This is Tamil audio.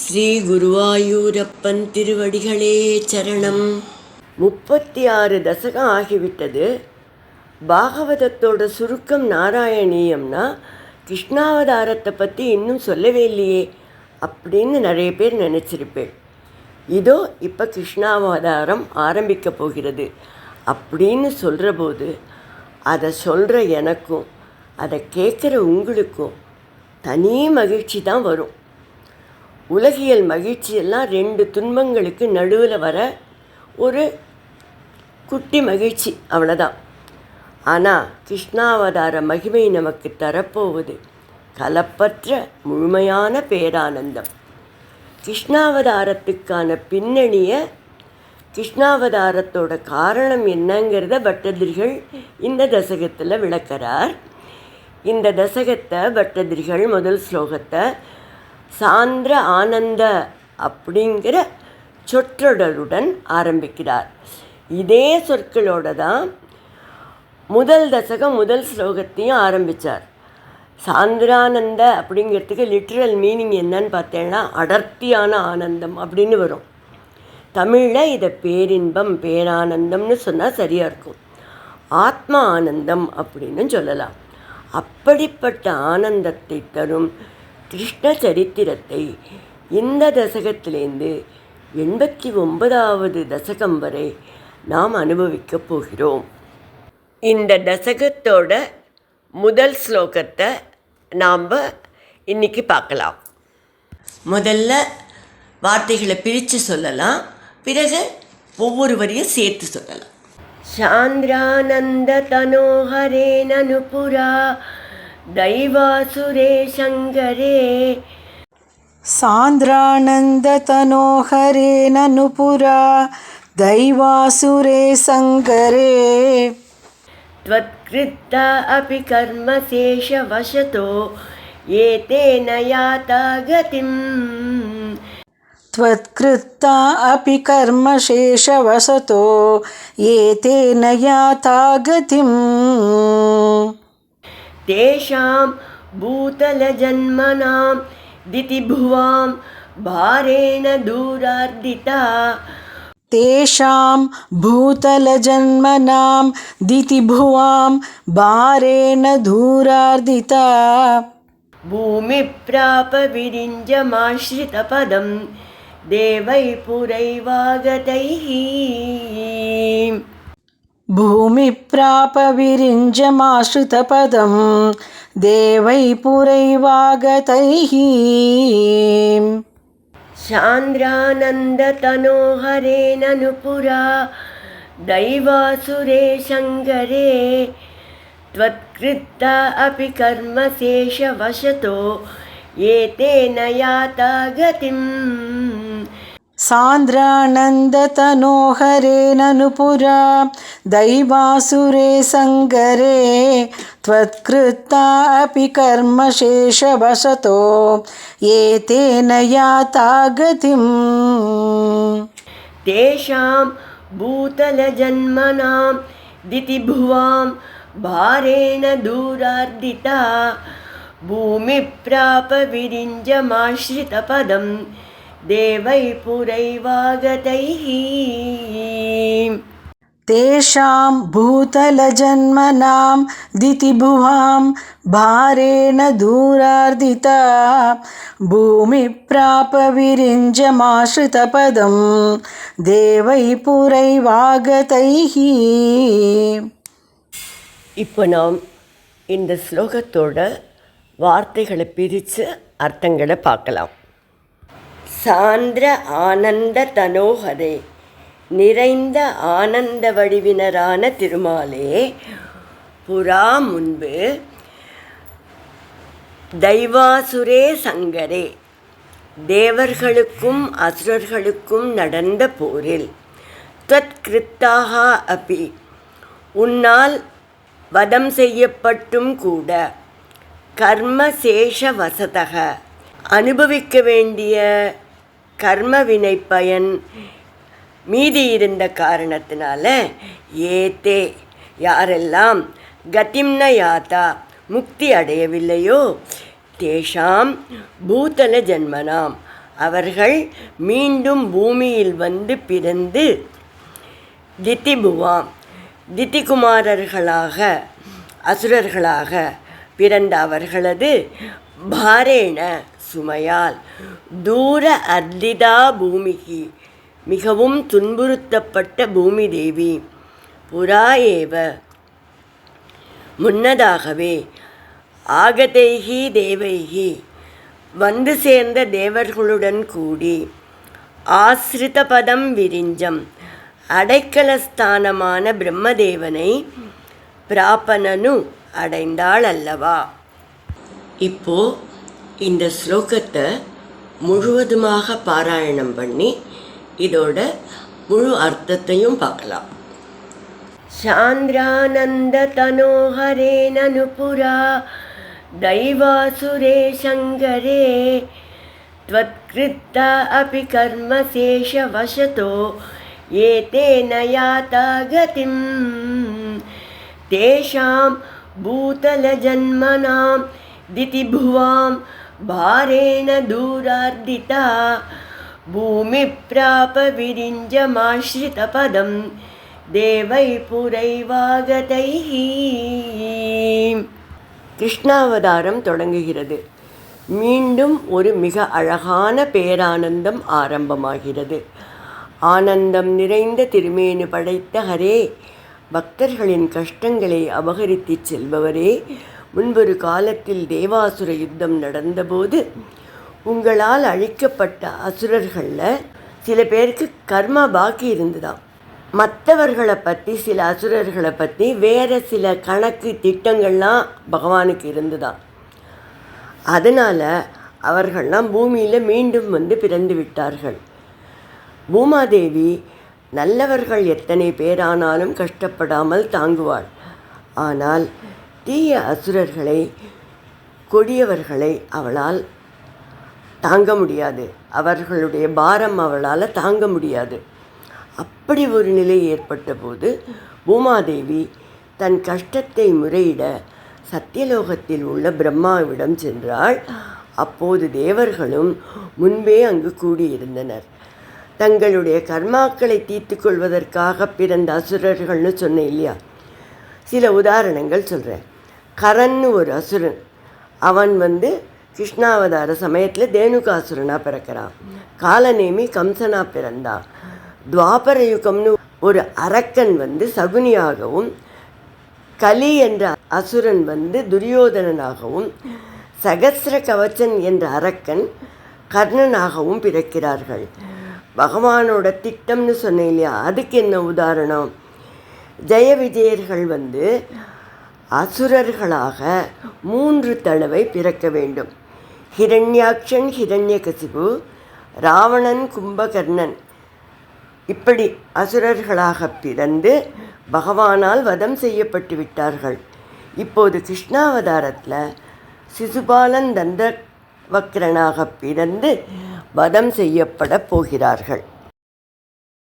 ஸ்ரீ குருவாயூரப்பன் திருவடிகளே சரணம். 36 தசகம் ஆகிவிட்டது. பாகவதத்தோட சுருக்கம் நாராயணீயம்னா கிருஷ்ணாவதாரத்தை பற்றி இன்னும் சொல்லவே இல்லையே அப்படின்னு நிறைய பேர் நினச்சிருப்பேன். இதோ இப்போ கிருஷ்ணாவதாரம் ஆரம்பிக்க போகிறது அப்படின்னு சொல்கிற போது அதை சொல்கிற எனக்கும் அதை கேட்குற உங்களுக்கும் தனி மகிழ்ச்சி தான் வரும். உலகியல் மகிழ்ச்சியெல்லாம் 2 துன்பங்களுக்கு நடுவில் வர ஒரு குட்டி மகிழ்ச்சி, அவ்வளோதான். ஆனால் கிருஷ்ணாவதார மகிமை நமக்கு தரப்போவது கலப்பற்ற முழுமையான பேரானந்தம். கிருஷ்ணாவதாரத்துக்கான பின்னணியை, கிருஷ்ணாவதாரத்தோட காரணம் என்னங்கிறத பட்டதிரிகள் இந்த தசகத்தில் விளக்கிறார். இந்த தசகத்தை பட்டதிரிகள் முதல் ஸ்லோகத்தை சாந்திர ஆனந்த அப்படிங்கிற சொற்றொடருடன் ஆரம்பிக்கிறார். இதே சொற்களோடு தான் முதல் தசகம் முதல் ஸ்லோகத்தையும் ஆரம்பித்தார். சாந்திரானந்த அப்படிங்கிறதுக்கு லிட்ரல் மீனிங் என்னன்னு பார்த்தேன்னா அடர்த்தியான ஆனந்தம் அப்படின்னு வரும். தமிழில் இதை பேரின்பம் பேரானந்தம்னு சொன்னால் சரியாக இருக்கும். ஆத்மா ஆனந்தம் அப்படின்னு சொல்லலாம். அப்படிப்பட்ட ஆனந்தத்தை தரும் கிருஷ்ண சரித்திரத்தை இந்த தசகத்திலேருந்து 89வது தசகம் வரை நாம் அனுபவிக்கப் போகிறோம். இந்த தசகத்தோட முதல் ஸ்லோகத்தை நாம் இன்றைக்கி பார்க்கலாம். முதல்ல வார்த்தைகளை பிரித்து சொல்லலாம், பிறகு ஒவ்வொரு வரியும் சேர்த்து சொல்லலாம். சாந்திரானந்த தனோஹரே நனுபுரா दैवासुरे शङ्करे सान्द्रानन्दतनोहरे ननुपुरा दैवासुरे शङ्करे त्वत्कृता अपि कर्मशेषवशतो एतेन याता गतिम् त्वत्कृता अपि कर्मशेषवशतो एतेन याता गतिम् तेषां भूतलजन्मनां दितिभुवां भारेण दूरार्दिता तेषां भूतलजन्मनां दितिभुवां भारेण दूरार्दिता भूमिप्राप विरिञ्जमाश्रितपदं देवैपुरैवागतैः भूमिप्राप विरिञ्जमाश्रितपदं देवैपुरैवागतैः सान्द्रानन्दतनोहरे ननुपुरा दैवासुरे शङ्करे त्वत्कृता अपि कर्मशेषवशतो एतेन याता गतिम् सान्द्रानन्दतनोहरे ननुपुरा दैवासुरे शङ्करे त्वत्कृता अपि कर्मशेषवशतो एतेन याता गतिम् तेषां भूतलजन्मनां दितिभुवां भारेण दूरार्दिता भूमिप्राप विरिञ्जमाश्रितपदं देवैपुरैवागतैः तेषां भूतलजन्मनां दितिभुवां भारेण दूरार्दिता भूमिप्राप विरिञ्जमाश्रितपदं देवैपुरैवागतैः. இப்போ நாம் இந்த ஸ்லோகத்தோட வார்த்தைகளை பிரித்து அர்த்தங்களை பார்க்கலாம். சாந்திர ஆனந்த தனோஹரே, நிறைந்த ஆனந்த வடிவினரான திருமாலே, புறா முன்பு, தைவாசுரே சங்கரே, தேவர்களுக்கும் அசுரர்களுக்கும் நடந்த போரில், த்வத்கிருத்தாக அபி, உன்னால் வதம் செய்யப்பட்டும் கூட, கர்மசேஷ வசதக, அனுபவிக்க வேண்டிய கர்மவினை பயன் மீதி இருந்த காரணத்தினால, ஏதே யாரெல்லாம் கதிம்ன யாத்தா முக்தி அடையவில்லையோ, தேஷாம் பூதல ஜன்மனாம் அவர்கள் மீண்டும் பூமியில் வந்து பிறந்து திதிபுவாம் திதிகுமாரர்களாக அசுரர்களாக பிறந்த அவர்களது பாரேண சுமையால் தூர அர்திதா பூமிகி மிகவும் துன்புறுத்தப்பட்ட பூமி தேவி புரா ஏவ முன்னதாகவே ஆகதைகி தேவைகி வந்து சேர்ந்த தேவர்களுடன் கூடி ஆசிரித பதம் விரிஞ்சம் அடைக்கலஸ்தானமான பிரம்மதேவனை பிராபனனு அடைந்தாள் அல்லவா. இப்போ இந்த ஸ்லோகத்தை முழுவதுமாக பாராயணம் பண்ணி இதோட முழு அர்த்தத்தையும் பார்க்கலாம். சாந்திரானந்த தனோஹரேனனு புரா दैवासुरे शङ्करे त्वत्कृता अपि कर्मशेषवशतो ये तेन याता गतिं तेषां भूतलजन्मनां दितिभुवां भारेण दूरार्दिता भूमिप्रापविरिञ्जमाश्रितपदं देवै पुरैवागतैः. கிருஷ்ணாவதாரம் தொடங்குகிறது. மீண்டும் ஒரு மிக அழகான பேரானந்தம் ஆரம்பமாகிறது. ஆனந்தம் நிறைந்த திருமேனு படைத்த ஹரே, பக்தர்களின் கஷ்டங்களை அபகரித்து செல்பவரே, முன்பொரு காலத்தில் தேவாசுர யுத்தம் நடந்தபோது உங்களால் அழிக்கப்பட்ட அசுரர்களில் சில பேருக்கு கர்மா பாக்கி இருந்துதான். மற்றவர்களை பற்றி, சில அசுரர்களை பற்றி வேறு சில கணக்கு திட்டங்கள்லாம் பகவானுக்கு இருந்துதான். அதனால் அவர்கள்லாம் பூமியில் மீண்டும் வந்து பிறந்து விட்டார்கள். பூமாதேவி நல்லவர்கள் எத்தனை பேரானாலும் கஷ்டப்படாமல் தாங்குவாள். ஆனால் தீய அசுரர்களை, கொடியவர்களை அவளால் தாங்க முடியாது. அவர்களுடைய பாரம் அவளால் தாங்க முடியாது. அப்படி ஒரு நிலை ஏற்பட்ட போது பூமாதேவி தன் கஷ்டத்தை முறையிட சத்தியலோகத்தில் உள்ள பிரம்மாவிடம் சென்றாள். அப்போது தேவர்களும் முன்பே அங்கு கூடியிருந்தனர். தங்களுடைய கர்மாக்களை தீர்த்து கொள்வதற்காக பிறந்த அசுரர்கள்னு சொன்னேன் இல்லையா? சில உதாரணங்கள் சொல்கிறேன். கரன்னு ஒரு அசுரன், அவன் கிருஷ்ணாவதார சமயத்தில் தேனுகாசுரனாக பிறக்கிறான். காலநேமி கம்சனாக பிறந்தான். துவாபர யுகம்னு ஒரு அரக்கன் சகுனியாகவும், கலி என்ற அசுரன் துரியோதனனாகவும், சகஸ்ர கவச்சன் என்ற அரக்கன் கர்ணனாகவும் பிறக்கிறார்கள். பகவானோட திட்டம்னு சொன்னேன் இல்லையா? அதுக்கு என்ன உதாரணம்? ஜெய விஜயர்கள் அசுரர்களாக 3 தடவை பிறக்க வேண்டும். ஹிரண்யாக்ஷன், ஹிரண்யகசிபு, ராவணன், கும்பகர்ணன் இப்படி அசுரர்களாக பிறந்து பகவானால் வதம் செய்யப்பட்டு விட்டார்கள். இப்போது கிருஷ்ணாவதாரத்தில் சிசுபாலன் தந்தவக்ரனாக பிறந்து வதம் செய்யப்பட போகிறார்கள்.